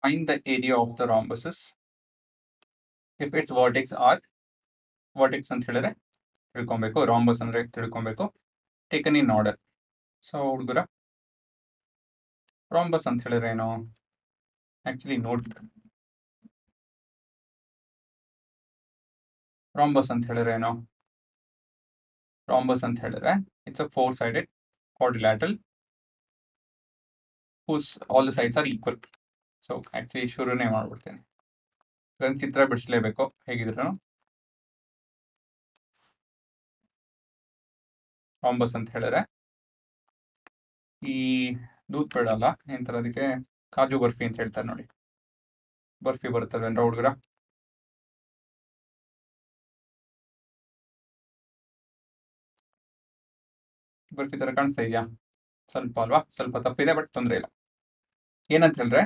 Find the area of the rhombuses if its vertex are vertex ಅಂತ ಹೇಳಿದ್ರೆ ತಿಳ್ಕೊಬೇಕು, rhombus ಅಂದ್ರೆ ತಿಳ್ಕೊಬೇಕು. Taken in order. ಸೊ ಹುಡುಗರ ರಾಂಬಸ್ ಅಂತ ಹೇಳಿದ್ರೆ ಏನು ಆಕ್ಚುಲಿ ನೋಟ್. ರಾಂಬಸ್ ಅಂತ ಹೇಳಿದ್ರೆ ಏನು? ರಾಂಬಸ್ ಅಂತ ಹೇಳಿದ್ರೆ it's a 4-sided quadrilateral whose all the sides are equal. So actually ಶುರುನೇ ಮಾಡ್ಬಿಡ್ತೀನಿ. ಇದೊಂದು ಚಿತ್ರ ಬಿಡಿಸ್ಲೇಬೇಕು ಹೇಗಿದ್ರು. ರಾಂಬಸ್ ಅಂತ ಹೇಳಿದ್ರೆ ಈ ದೂದ್ ಪೇಡ ಅಲ್ಲ, ಏನಂತಾರೆ ಅದಕ್ಕೆ, ಕಾಜು ಬರ್ಫಿ ಅಂತ ಹೇಳ್ತಾರೆ ನೋಡಿ. ಬರ್ಫಿ ಬರುತ್ತಲ್ಲ ಅಂದ್ರೆ ಹುಡುಗರ, ಬರ್ಫಿ ತರ ಕಾಣಿಸ್ತಾ ಇದೆಯಾ? ಸ್ವಲ್ಪ ಅಲ್ವಾ, ಸ್ವಲ್ಪ ತಪ್ಪಿದೆ, ಬಟ್ ತೊಂದರೆ ಇಲ್ಲ. ಏನಂತ ಹೇಳಿದ್ರೆ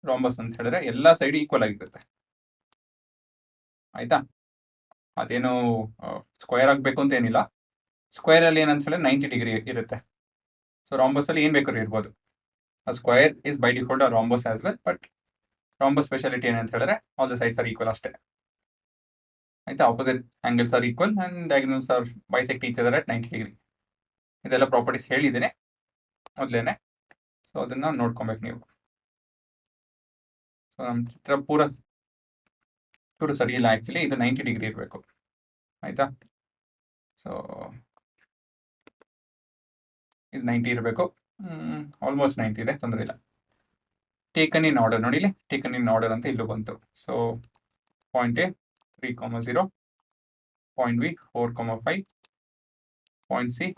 ರಾಂಬಸ್ ಅಂತ ಹೇಳಿದ್ರೆ ಎಲ್ಲಾ ಸೈಡ್ ಈಕ್ವಲ್ ಆಗಿರುತ್ತೆ, ಆಯ್ತಾ? ಅದೇನು ಸ್ಕ್ವೇರ್ ಆಗಬೇಕು ಅಂತ ಏನಿಲ್ಲ. ಸ್ಕ್ವೇರ್ ಅಲ್ಲಿ ಏನಂತ ಹೇಳಿದ್ರೆ 90 ಡಿಗ್ರಿ ಇರುತ್ತೆ. ಸೊ ರಾಂಬಸ್ ಅಲ್ಲಿ ಏನ್ ಬೇಕಾದ್ರೂ ಇರ್ಬೋದು. A square is by default a rhombus as well, but rhombus speciality ಏನಂತ ಹೇಳಿದ್ರೆ all the sides are equal ಅಷ್ಟೇ, ಆಯ್ತಾ? Opposite angles are equal and diagonals are bisect each other at 90 degree. ಇದೆಲ್ಲ properties ಹೇಳಿದ್ದೇನೆ ಮೊದಲೇನೆ, ಸೊ ಅದನ್ನ ನೋಡ್ಕೊಬೇಕು ನೀವು. So ನಮ್ಮ ಚಿತ್ರ ಚೂರು ಸರಿ ಇಲ್ಲ ಆಕ್ಚುಲಿ, ಇದು 90 ಡಿಗ್ರಿ ಇರಬೇಕು, ಆಯ್ತಾ? ಸೊ ಇದು 90 ಇರಬೇಕು, ಆಲ್ಮೋಸ್ಟ್ 90 ಇದೆ, ತೊಂದರೆ ಇಲ್ಲ. ಟೇಕನ್ ಇನ್ ಆರ್ಡರ್ ನೋಡಿ, ಇಲ್ಲಿ ಟೇಕನ್ ಇನ್ ಆರ್ಡರ್ ಅಂತ ಇಲ್ಲೂ ಬಂತು. So point A 3,0, point B 4,5, point C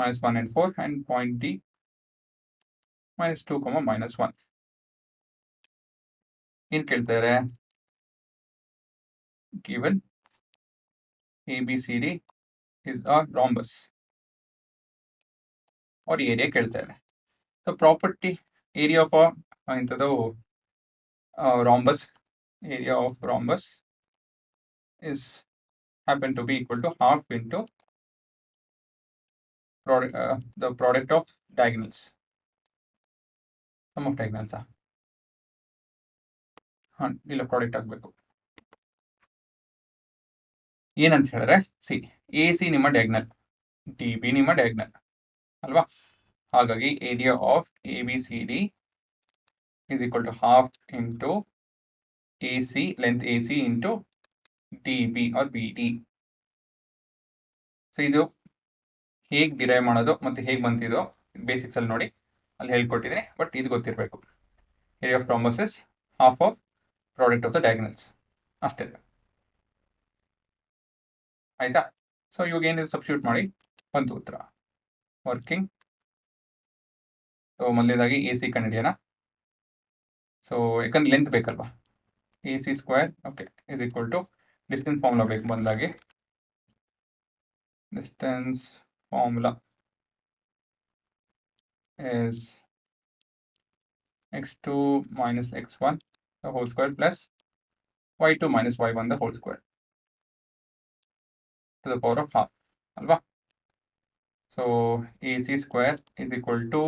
-1 and 4, and point D -2, -1. ಏನ್ ಕೇಳ್ತಾರೆ? given ABCD is a rhombus or area ಕೇಳ್ತಾರೆ. ಸೊ ಪ್ರಾಪರ್ಟಿ ಏರಿಯಾ ಆಫ್ ಇಂಥದ್ದು rhombus, area of rhombus is happen to be equal to half into the product of diagonals, sum of diagonals. ಇಲ್ಲ product ಆಗಬೇಕು. ಏನಂತ ಹೇಳಿದ್ರೆ C, A C ನಿಮ್ಮ diagonal, D B ನಿಮ್ಮ diagonal ಅಲ್ವಾ? ಹಾಗಾಗಿ area of A B C D is equal to half into AC, length AC into DB or BD. So ಇದು ಹೇಗೆ ಡಿರೈವ್ ಮಾಡೋದು ಮತ್ತೆ ಹೇಗೆ ಬಂತಿದೋ ಬೇಸಿಕ್ಸ್ ಅಲ್ಲಿ ನೋಡಿ, ಅಲ್ಲಿ ಹೇಳ್ಕೊಟ್ಟಿದ್ದೀನಿ, ಬಟ್ ಇದು ಗೊತ್ತಿರಬೇಕು. Area of rhombus is half of product of the diagonals, ಅಷ್ಟೇ, ಆಯ್ತಾ? ಸೊ ಇವಾಗ ಏನಿದೆ ಸಬ್ಸ್ಟಿಟ್ಯೂಟ್ ಮಾಡಿ ಬಂತು ಉತ್ತರ. ವರ್ಕಿಂಗ್, ಸೊ ಮೊದಲನೇದಾಗಿ ಎ ಸಿ ಕಂಡುಹಿಡಿಯೋಣ. ಸೊ ಯಾಕಂದ್ರೆ ಲೆಂತ್ ಬೇಕಲ್ವಾ, A C square okay is equal to distance formula ಬೇಕು ಬಂದಾಗೆ. Distance formula is x2 minus x1 the whole square plus y2 minus y1 the whole square to the power of half, alva? So AC square is equal to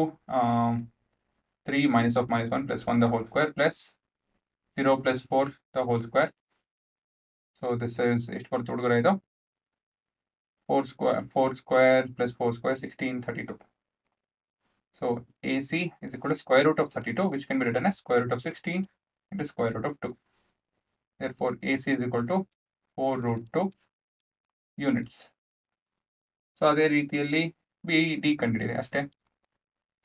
3 minus of -1 plus 1 the whole square plus 0 plus 4 the whole square. So this is ಎಷ್ಟು ಬರುತ್ತೆ ಹುಡುಗರ ಇದು? 4 square plus 4 square 16, 32. So AC is equal to square root of 32, which can be written as square root of 16 into square root of 2. Therefore AC is equal to 4√2 units. So ಅದೇ ರೀತಿಯಲ್ಲಿ B D ಕಂಡಿಡಿದೆ ಅಷ್ಟೇ.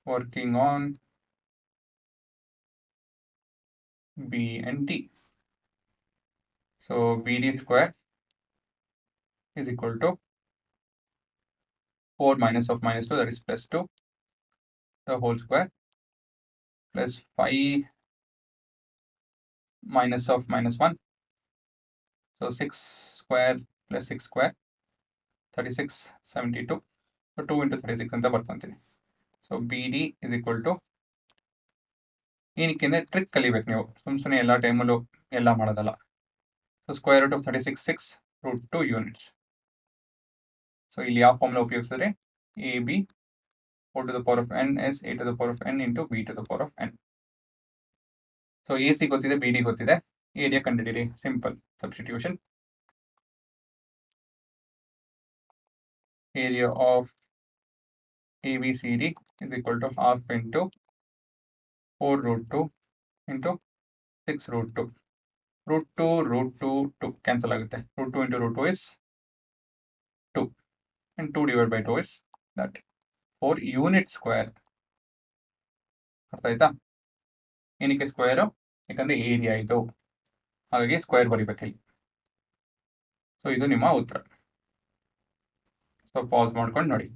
Working on B and D. So B D square is equal to 4 minus of -2, that is +2 the whole square plus 5 minus of -1, so 6 square plus 6 square 36, 72. So 2 into 36 ಅಂತ ಬರ್ಕೊಂತೀನಿ. So B D is equal to, ಏನಕ್ಕೆ trick ಕಲಿಬೇಕು ನೀವು, ಸುಮ್ಮನೆ ಎಲ್ಲ ಟೈಮಲ್ಲೂ ಎಲ್ಲ ಮಾಡೋದಲ್ಲ. So square root of 36 6√2 units. So ಇಲ್ಲಿ ಯಾವ ಫಾರ್ಮುಲಾ ಉಪಯೋಗಿಸಿದ್ರೆ A B O to the power of n is A to the power of n into B to the power of n. So A C ಗೊತ್ತಿದೆ, B D ಗೊತ್ತಿದೆ, area ಕಂಡುಹಿಡಿಯಿರಿ. Simple substitution. Area of ABCD is equal to half into 4 root 2 into 6 root 2. Root 2 2 cancel ಆಗುತ್ತೆ. Root 2 into root 2 is 2 and 2 divided by 2 is that 4 unit square. ಅರ್ಥ ಆಯ್ತಾ? ಏನಕ್ಕೆ square? ಯಾಕಂದ್ರೆ area ಇದು, ಹಾಗಾಗಿ square ಬರಿಬೇಕಿಲ್ಲಿ. So ಇದು ನಿಮ್ಮ ಉತ್ತರ. ಸೊ ಪಾಸ್ ಮಾಡ್ಕೊಂಡು ನೋಡಿ.